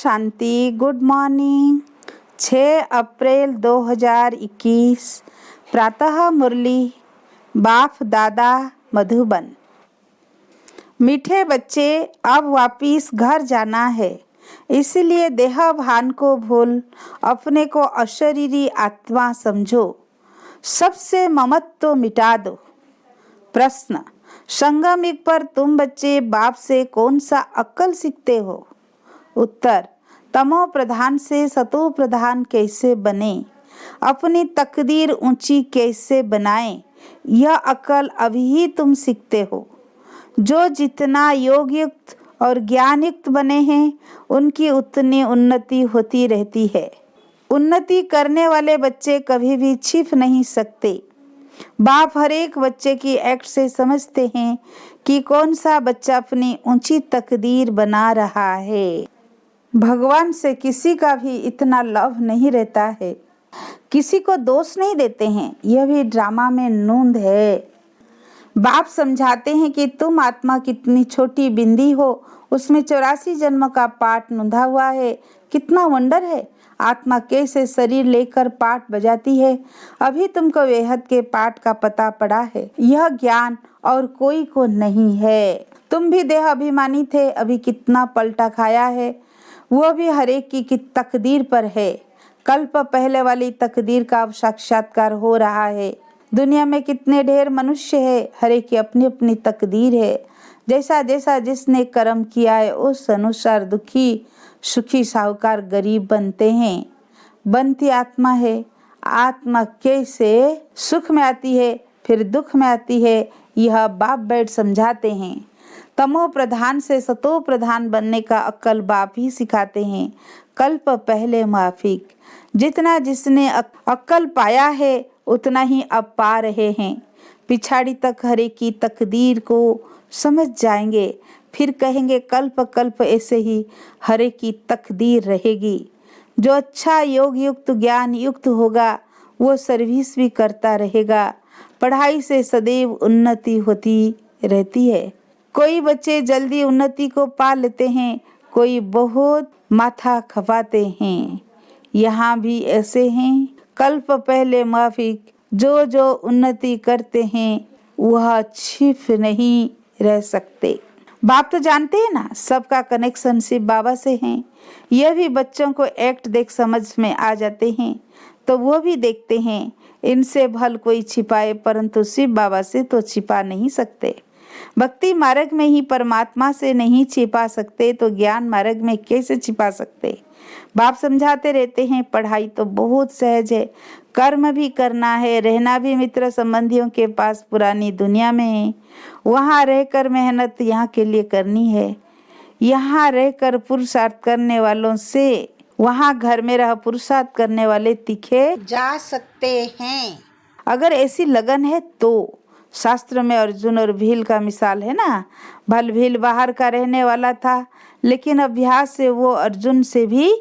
शांति। Good morning. 6 अप्रैल 2021 प्रातः मुरली बाप दादा मधुबन। मीठे बच्चे, अब वापिस घर जाना है, इसलिए देह भान को भूल अपने को अशरीरी आत्मा समझो, सबसे ममत्व मिटा दो। प्रश्न, संगम युग पर तुम बच्चे बाप से कौन सा अक्ल सीखते हो? उत्तर, तमो प्रधान से सतो प्रधान कैसे बने, अपनी तकदीर ऊंची कैसे बनाएं, यह अक्ल अभी ही तुम सीखते हो। जो जितना योग युक्त और ज्ञान युक्त बने हैं, उनकी उतनी उन्नति होती रहती है। उन्नति करने वाले बच्चे कभी भी छिप नहीं सकते। बाप हर एक बच्चे की एक्ट से समझते हैं कि कौन सा बच्चा अपनी ऊंची तकदीर बना रहा है। भगवान से किसी का भी इतना लव नहीं रहता है, किसी को दोष नहीं देते हैं, यह भी ड्रामा में नूंद है। बाप समझाते हैं कि तुम आत्मा कितनी छोटी बिंदी हो, उसमें 84 जन्म का पाठ नूंधा हुआ है। कितना वंडर है, आत्मा कैसे शरीर लेकर पाठ बजाती है। अभी तुमको बेहद के पाठ का पता पड़ा है। यह ज्ञान और कोई को नहीं है। तुम भी देह अभिमानी थे, अभी कितना पलटा खाया है, वो भी हर एक की तकदीर पर है। कल्प पहले वाली तकदीर का अब साक्षात्कार हो रहा है। दुनिया में कितने ढेर मनुष्य है, हर एक की अपनी अपनी तकदीर है। जैसा जैसा जिसने कर्म किया है, उस अनुसार दुखी सुखी साहूकार गरीब बनते हैं। बनती आत्मा है। आत्मा कैसे सुख में आती है फिर दुख में आती है, यह बाप बैठ समझाते हैं। तमो प्रधान से सतो प्रधान बनने का अक्ल बाप ही सिखाते हैं। कल्प पहले माफिक, जितना जिसने अक्ल पाया है उतना ही अब पा रहे हैं। पिछाड़ी तक हरे की तकदीर को समझ जाएंगे, फिर कहेंगे कल्प कल्प ऐसे ही हरे की तकदीर रहेगी। जो अच्छा योग युक्त ज्ञान युक्त होगा वो सर्विस भी करता रहेगा। पढ़ाई से सदैव उन्नति होती रहती है। कोई बच्चे जल्दी उन्नति को पा लेते हैं, कोई बहुत माथा खपाते हैं। यहाँ भी ऐसे हैं। कल्प पहले माफिक, जो जो उन्नति करते हैं वह छिप नहीं रह सकते। बाप तो जानते हैं ना, सबका कनेक्शन शिव बाबा से है। यह भी बच्चों को एक्ट देख समझ में आ जाते हैं तो वो भी देखते हैं। इनसे भल कोई छिपाए परंतु शिव बाबा से तो छिपा नहीं सकते। भक्ति मार्ग में ही परमात्मा से नहीं छिपा सकते तो ज्ञान मार्ग में कैसे छिपा सकते। बाप समझाते रहते हैं पढ़ाई तो बहुत सहज है, कर्म भी करना है, रहना भी मित्र संबंधियों के पास पुरानी दुनिया में है। वहाँ रहकर मेहनत यहाँ के लिए करनी है। यहाँ रहकर पुरुषार्थ करने वालों से वहाँ घर में रह पुरुषार्थ करने वाले तीखे जा सकते हैं। अगर ऐसी लगन है तो शास्त्र में अर्जुन और भील का मिसाल है ना। भल भील बाहर का रहने वाला था, लेकिन अभ्यास से वो अर्जुन से भी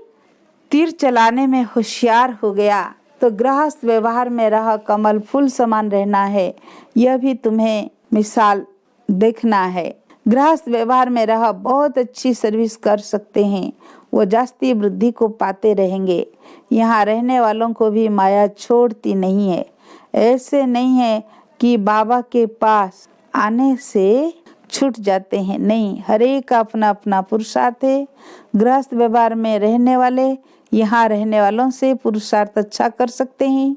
तीर चलाने में होशियार हो गया। तो गृहस्थ व्यवहार में रह कमल फूल समान रहना है, यह भी तुम्हें मिसाल देखना है। गृहस्थ व्यवहार में रह बहुत अच्छी सर्विस कर सकते हैं, वो जास्ती वृद्धि को पाते रहेंगे। यहाँ रहने वालों को भी माया छोड़ती नहीं है। ऐसे नहीं है कि बाबा के पास आने से छूट जाते हैं, नहीं, हर एक का अपना अपना पुरुषार्थ है। गृहस्थ व्यवहार में रहने वाले यहाँ रहने वालों से पुरुषार्थ अच्छा कर सकते हैं,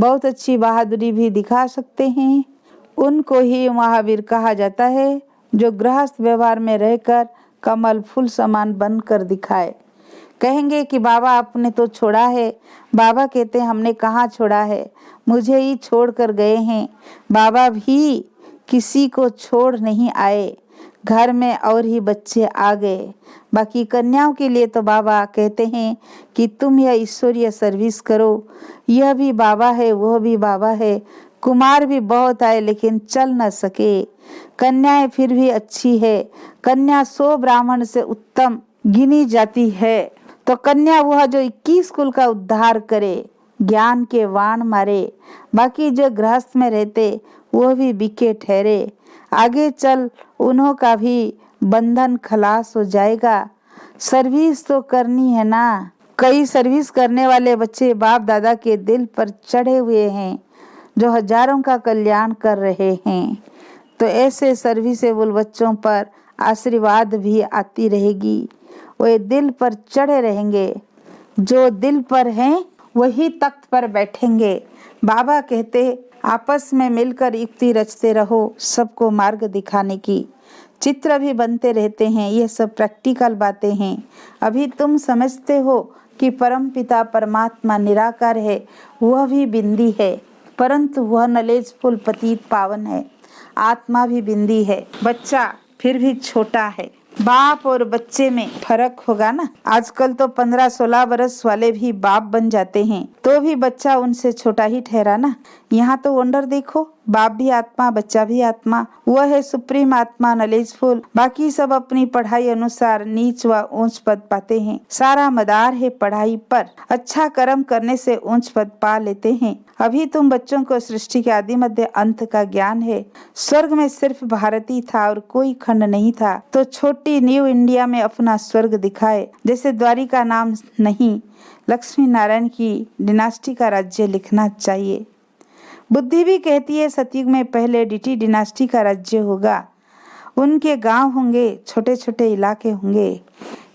बहुत अच्छी बहादुरी भी दिखा सकते हैं। उनको ही महावीर कहा जाता है जो गृहस्थ व्यवहार में रहकर कमल फूल समान बनकर दिखाए। कहेंगे कि बाबा आपने तो छोड़ा है। बाबा कहते हैं हमने कहाँ छोड़ा है, मुझे ही छोड़ कर गए हैं। बाबा भी किसी को छोड़ नहीं आए, घर में और ही बच्चे आ गए। बाकी कन्याओं के लिए तो बाबा कहते हैं कि तुम यह ईश्वरीय सर्विस करो। यह भी बाबा है, वह भी बाबा है। कुमार भी बहुत आए लेकिन चल न सके। कन्याएं फिर भी अच्छी है। कन्या 100 ब्राह्मण से उत्तम गिनी जाती है। तो कन्या वह जो 21 कुल का उद्धार करे, ज्ञान के वाण मारे। बाकी जो गृहस्थ में रहते वह भी बिके ठहरे। आगे चल उन्हों का भी बंधन खलास हो जाएगा। सर्विस तो करनी है ना। कई सर्विस करने वाले बच्चे बाप दादा के दिल पर चढ़े हुए हैं, जो हजारों का कल्याण कर रहे हैं। तो ऐसे सर्विसेबल बच्चों पर आशीर्वाद भी आती रहेगी। वे दिल पर चढ़े रहेंगे। जो दिल पर हैं वही तख्त पर बैठेंगे। बाबा कहते आपस में मिलकर युक्ति रचते रहो, सबको मार्ग दिखाने की। चित्र भी बनते रहते हैं, ये सब प्रैक्टिकल बातें हैं। अभी तुम समझते हो कि परम पिता परमात्मा निराकार है, वह भी बिंदी है, परंतु वह नॉलेजफुल पतित पावन है। आत्मा भी बिंदी है, बच्चा फिर भी छोटा है। बाप और बच्चे में फर्क होगा ना। आजकल तो 15-16 बरस वाले भी बाप बन जाते हैं, तो भी बच्चा उनसे छोटा ही ठहरा ना। यहाँ तो वंडर देखो, बाप भी आत्मा, बच्चा भी आत्मा। वह है सुप्रीम आत्मा, नॉलेजफुल। बाकी सब अपनी पढ़ाई अनुसार नीच व ऊंच पद पाते हैं। सारा मदार है पढ़ाई पर। अच्छा कर्म करने से ऊंच पद पा लेते हैं। अभी तुम बच्चों को सृष्टि के आदि मध्य अंत का ज्ञान है। स्वर्ग में सिर्फ भारत ही था और कोई खंड नहीं था, तो छोटी न्यू इंडिया में अपना स्वर्ग दिखाए। जैसे द्वारिका नाम नहीं, लक्ष्मी नारायण की डिनास्टी का राज्य लिखना चाहिए। बुद्धि भी कहती है सतयुग में पहले डीटी डिनास्टी का राज्य होगा। उनके गांव होंगे, छोटे छोटे इलाके होंगे।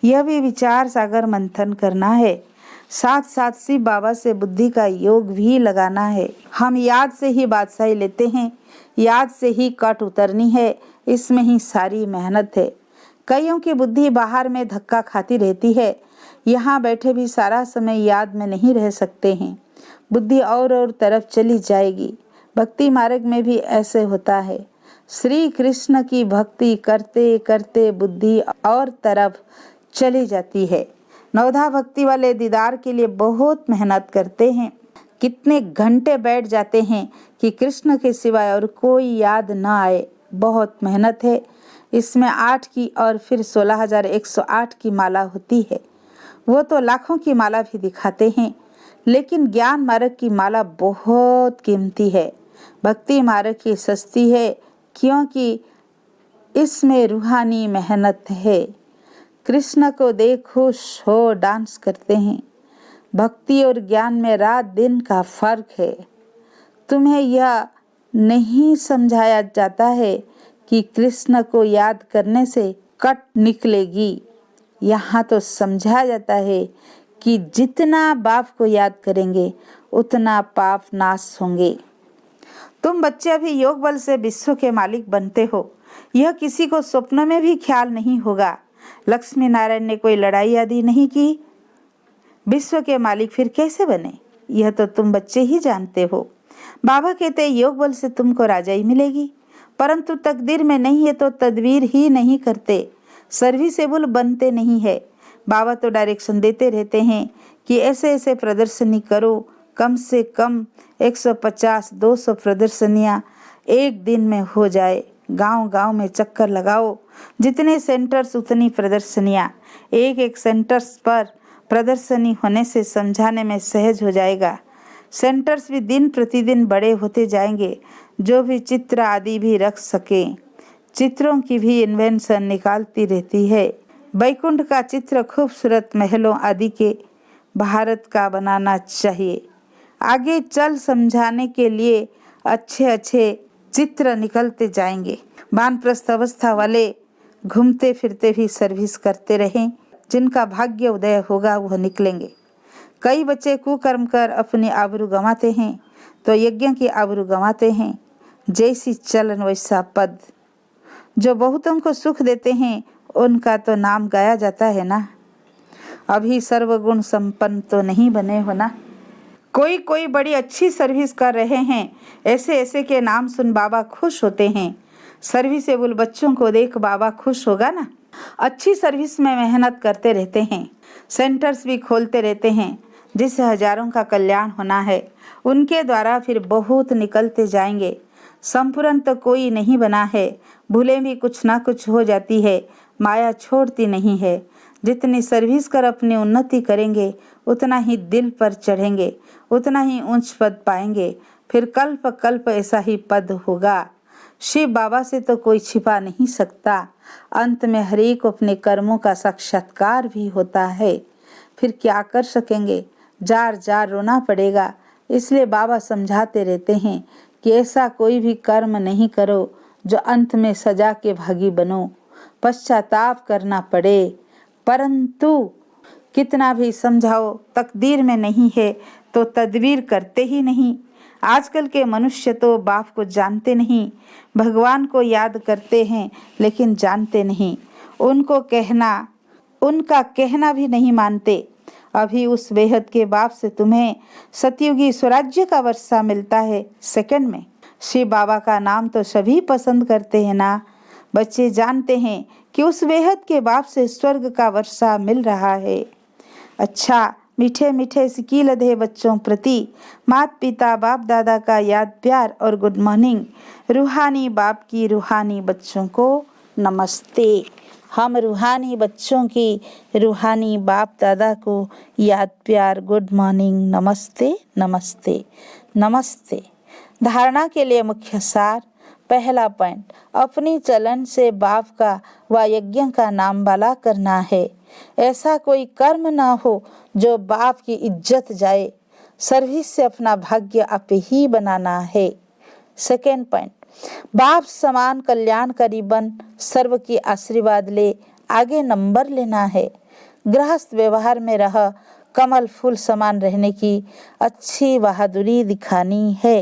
यह भी विचार सागर मंथन करना है। साथ साथ शिव बाबा से बुद्धि का योग भी लगाना है। हम याद से ही बादशाही लेते हैं, याद से ही कट उतरनी है, इसमें ही सारी मेहनत है। कईयों की बुद्धि बाहर में धक्का खाती रहती है, यहाँ बैठे भी सारा समय याद में नहीं रह सकते हैं। बुद्धि और तरफ चली जाएगी। भक्ति मार्ग में भी ऐसे होता है। श्री कृष्ण की भक्ति करते करते बुद्धि और तरफ चली जाती है। नवधा भक्ति वाले दीदार के लिए बहुत मेहनत करते हैं। कितने घंटे बैठ जाते हैं कि कृष्ण के सिवाय और कोई याद न आए। बहुत मेहनत है। इसमें 8 की और फिर 16,108 की माला होती है। वो तो लाखों की माला भी दिखाते हैं, लेकिन ज्ञान मार्ग की माला बहुत कीमती है। भक्ति मार्ग की सस्ती है, क्योंकि इसमें रूहानी मेहनत है। कृष्ण को देख खुश हो डांस करते हैं। भक्ति और ज्ञान में रात दिन का फर्क है। तुम्हें यह नहीं समझाया जाता है कि कृष्ण को याद करने से कट निकलेगी। यहाँ तो समझाया जाता है कि जितना बाप को याद करेंगे उतना पाप नाश होंगे। तुम बच्चे अभी योग बल से विश्व के मालिक बनते हो, यह किसी को स्वप्न में भी ख्याल नहीं होगा। लक्ष्मी नारायण ने कोई लड़ाई आदि नहीं की, विश्व के मालिक फिर कैसे बने, यह तो तुम बच्चे ही जानते हो। बाबा कहते योग बल से तुमको राजाई मिलेगी, परंतु तकदीर में नहीं है तो तदबीर ही नहीं करते, सर्विसेबल बनते नहीं है। बाबा तो डायरेक्शन देते रहते हैं कि ऐसे ऐसे प्रदर्शनी करो, कम से कम 150-200 प्रदर्शनियाँ एक दिन में हो जाए। गांव गांव में चक्कर लगाओ, जितने सेंटर्स उतनी प्रदर्शनियाँ। एक एक सेंटर्स पर प्रदर्शनी होने से समझाने में सहज हो जाएगा। सेंटर्स भी दिन प्रतिदिन बड़े होते जाएंगे, जो भी चित्र आदि भी रख सके। चित्रों की भी इन्वेंशन निकालती रहती है। बैकुंठ का चित्र खूबसूरत महलों आदि के भारत का बनाना चाहिए। आगे चल समझाने के लिए अच्छे अच्छे चित्र निकलते जाएंगे। वानप्रस्थ अवस्था वाले घूमते फिरते भी सर्विस करते रहें। जिनका भाग्य उदय होगा वह निकलेंगे। कई बच्चे कुकर्म कर अपनी आबरू गंवाते हैं, तो यज्ञ की आबरू गंवाते हैं। जैसी चलन वैसा पद। जो बहुतों को सुख देते हैं उनका तो नाम गाया जाता है ना। अभी सर्वगुण संपन्न तो नहीं बने हो ना। कोई कोई बड़ी अच्छी सर्विस कर रहे हैं, ऐसे ऐसे के नाम सुन बाबा खुश होते हैं। सर्विसेबल बच्चों को देख बाबा खुश होगा ना। अच्छी सर्विस में मेहनत करते रहते हैं, सेंटर्स भी खोलते रहते हैं, जिससे हजारों का कल्याण होना है। उनके द्वारा फिर बहुत निकलते जाएंगे। संपूर्ण तो कोई नहीं बना है, भूलें भी कुछ ना कुछ हो जाती है, माया छोड़ती नहीं है। जितनी सर्विस कर अपनी उन्नति करेंगे उतना ही दिल पर चढ़ेंगे, उतना ही ऊंच पद पाएंगे। फिर कल्प कल्प ऐसा ही पद होगा। शिव बाबा से तो कोई छिपा नहीं सकता। अंत में हरेक अपने कर्मों का साक्षात्कार भी होता है। फिर क्या कर सकेंगे, जार जार रोना पड़ेगा। इसलिए बाबा समझाते रहते हैं कि ऐसा कोई भी कर्म नहीं करो जो अंत में सजा के भागी बनो, पश्चाताप करना पड़े। परंतु कितना भी समझाओ, तकदीर में नहीं है तो तदबीर करते ही नहीं। आजकल के मनुष्य तो बाप को जानते नहीं, भगवान को याद करते हैं लेकिन जानते नहीं। उनका कहना भी नहीं मानते। अभी उस बेहद के बाप से तुम्हें सतयुगी स्वराज्य का वर्षा मिलता है सेकंड में। शिव बाबा का नाम तो सभी पसंद करते हैं ना। बच्चे जानते हैं कि उस बेहद के बाप से स्वर्ग का वर्षा मिल रहा है। अच्छा, मीठे मीठे सिकी लधे बच्चों प्रति माता पिता बाप दादा का याद प्यार और गुड मॉर्निंग। रूहानी बाप की रूहानी बच्चों को नमस्ते। हम रूहानी बच्चों की रूहानी बाप दादा को याद प्यार गुड मॉर्निंग, नमस्ते नमस्ते नमस्ते। धारणा के लिए मुख्य सार। पहला पॉइंट, अपनी चलन से बाप का व यज्ञ का नाम बाला करना है। ऐसा कोई कर्म न हो जो बाप की इज्जत जाए। सर्विस से अपना भाग्य आप ही बनाना है। सेकेंड पॉइंट, बाप समान कल्याणकारी बन सर्व की आशीर्वाद ले आगे नंबर लेना है। गृहस्थ व्यवहार में रह कमल फूल समान रहने की अच्छी बहादुरी दिखानी है।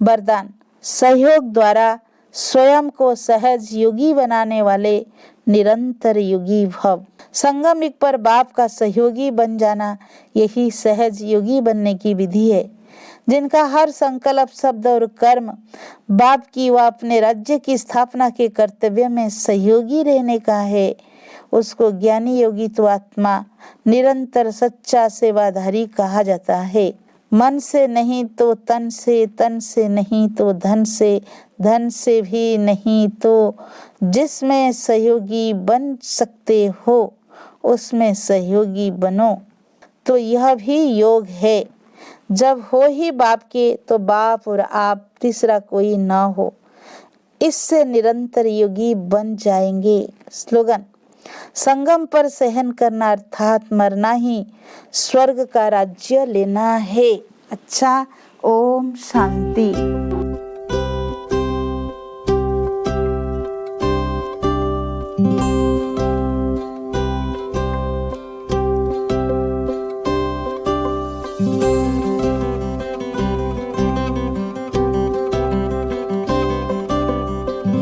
वरदान, सहयोग द्वारा स्वयं को सहज योगी बनाने वाले निरंतर योगी भव। संगम युग पर बाप का सहयोगी बन जाना, यही सहज योगी बनने की विधि है। जिनका हर संकल्प, शब्द और कर्म बाप की व अपने राज्य की स्थापना के कर्तव्य में सहयोगी रहने का है, उसको ज्ञानी योगी तो आत्मा निरंतर सच्चा सेवाधारी कहा जाता है। मन से नहीं तो तन से नहीं तो धन से भी नहीं तो जिसमें सहयोगी बन सकते हो उसमें सहयोगी बनो। तो यह भी योग है। जब हो ही बाप के तो बाप और आप, तीसरा कोई ना हो। इससे निरंतर योगी बन जाएंगे। स्लोगन: संगम पर सहन करना अर्थात मरना ही स्वर्ग का राज्य लेना है। अच्छा, ओम शांति।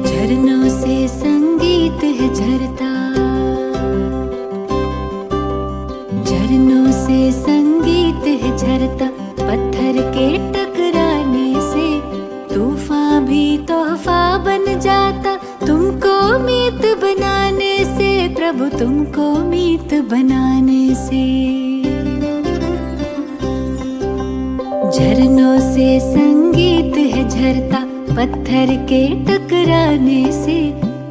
झरनों से संगीत है झरता, झरनों से संगीत है झरता, पत्थर के टकराने से तूफान भी तोहफा बन जाता, तुमको मीत बनाने से, प्रभु तुमको मीत बनाने से। झरनों से संगीत है झरता, पत्थर के टकराने से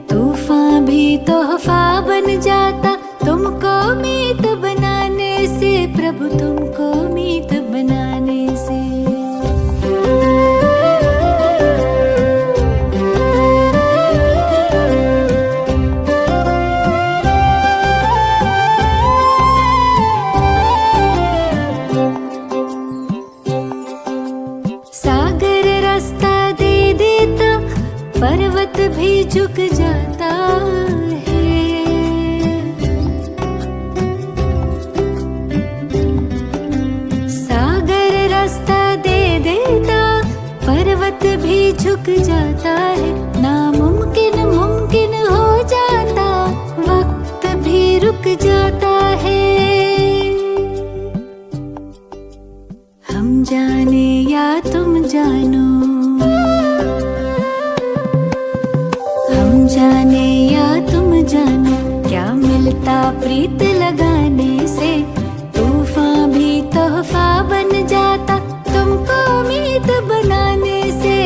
तूफान भी तोहफा बन जाता, तुमको मीत बनाने से, प्रभु तुमको मीत बनाने से। सागर रास्ता दे देता, पर्वत भी झुक जाता है। सागर रास्ता दे देता, पर्वत भी झुक जाता है। नामुमकिन मुमकिन हो जाता, वक्त भी रुक जाता है। हम जाने या तुम जानो, हम जाने या तुम जानो, क्या मिलता प्रीत लगाने से, तूफान भी तोहफा बन जाता, तुमको मीत बनाने से,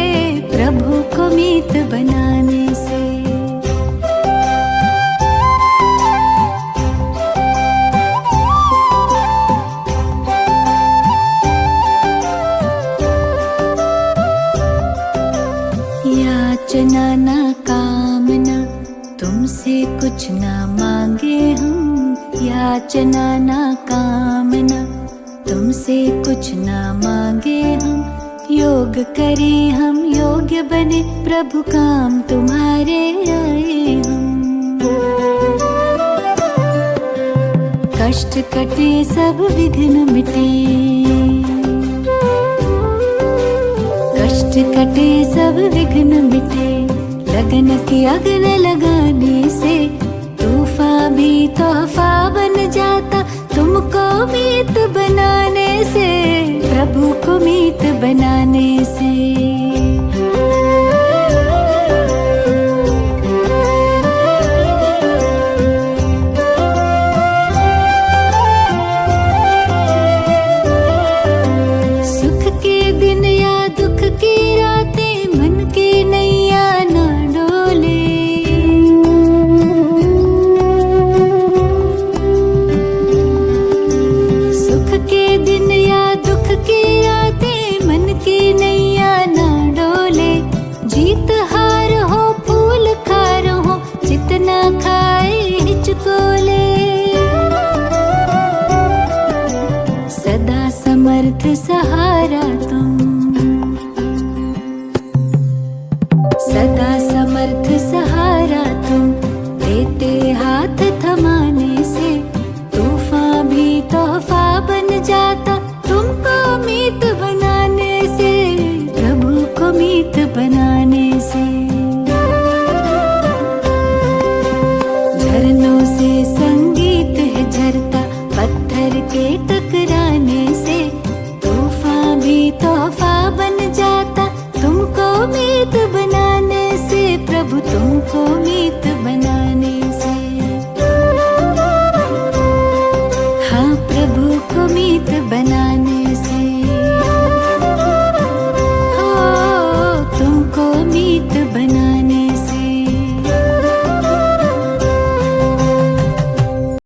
प्रभु को मीत बनाने से। याचना ना कामना, तुमसे कुछ ना मांगे हम, याचना ना कामना, तुमसे कुछ ना मांगे हम। योग करें हम, योग्य बने, प्रभु काम तुम्हारे आए हम। कष्ट कटे सब विघ्न मिटे, कष्ट कटे सब विघ्न मिटे, लगन की अग्न लगाने से तूफान भी तोहफा बन जाता, तुमको मीत बनाने से, प्रभु को मीत बनाने से। सुख के दिन या दुख की रातें, मन की नैया ना डोले। सुख के दिन या दुख की रातें, मन की नैया ना डोले। जीत हार हो फूल खार हो, जितना खाए हिचकोले। सदा समर्थ सहारा तुम, सदा समर्थ सहारा तुम, देते हाथ थमाने से तूफान भी तोहफा बन जाता, तुमको मीत बनाने से, प्रभु को मीत बनाने से। झरनों से संगीत है झरता, पत्थर के टकराने से तूफान भी तोहफा को मीत बनाने से। हाँ, प्रभु को मीत बना